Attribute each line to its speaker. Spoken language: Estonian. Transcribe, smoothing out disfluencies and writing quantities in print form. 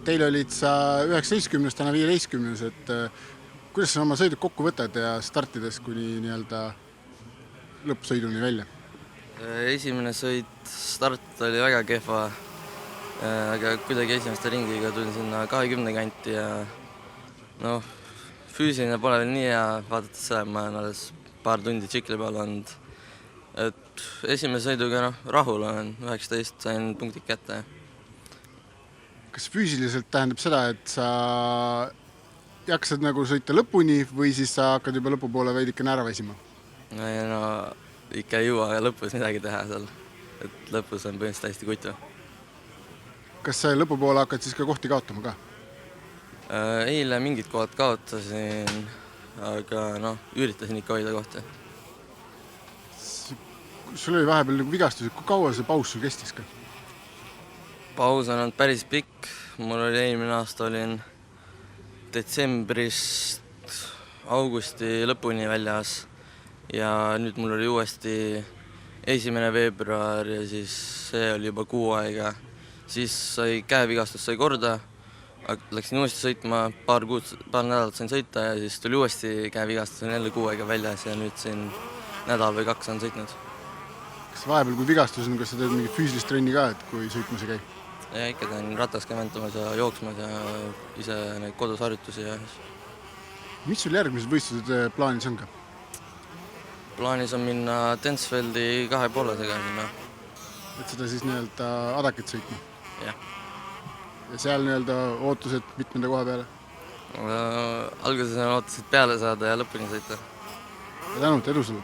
Speaker 1: teil olid sa 19, täna 15, et kuidas sa oma sõidud kokku võtad ja startides kuni nii-öelda lõppsõiduni välja?
Speaker 2: Esimene start oli väga kehva, aga kuidagi esimeste ringiga tulin sinna 20 kanti ja füüsiline pole veel nii hea, vaadates seda, ma olen alles paar tundi tsikli peal olnud. Et esimese sõiduga rahul olen, 19 sain punktid kätte.
Speaker 1: Kas füüsiliselt tähendab seda, et sa jaksad nagu sõita lõpuni või siis sa hakkad juba lõpupoole veidikene ära väsima?
Speaker 2: Ikka ei jõua lõpus midagi teha seal, et lõpus on põhimõtteliselt hästi kutu.
Speaker 1: Kas sa lõpupoole hakkad siis ka kohti kaotama ka?
Speaker 2: Eile mingid kohad kaotasin, aga üritasin ikka hoida kohti.
Speaker 1: Sul oli vahepeal nagu vigastus, kui kaua see paus sul kestis ka?
Speaker 2: Paus on olnud päris pikk, mul oli eelmine aasta olin detsembrist augusti lõpuni väljas ja nüüd mul oli uuesti 1. veebruar ja siis see oli juba kuu aega. Siis sai käevigastus sai korda, läksin uuesti sõitma, paar nädalat sain sõita ja siis tuli uuesti käevigastus, on jälle kuu aega väljas ja nüüd siin nädal või 2 on sõitnud.
Speaker 1: Kas vahepeal kui vigastus on, kas sa teed mingit füüsilist trenni ka, et kui sõitmas ei käi?
Speaker 2: Ja ikka teen ratas käventamas ja jooksmas ja ise neid kodus harjutusi.
Speaker 1: Mis sul järgmised võistlused plaanis on ka?
Speaker 2: Plaanis on minna Densfeldi 2,5-sega sinna.
Speaker 1: Et seda siis nii-öelda Adakit sõitma?
Speaker 2: Jah.
Speaker 1: Ja seal nii-öelda ootused mitmenda koha peale?
Speaker 2: Alguses on ootused peale saada ja lõpuni sõita.
Speaker 1: Ja tänud, edu sulle!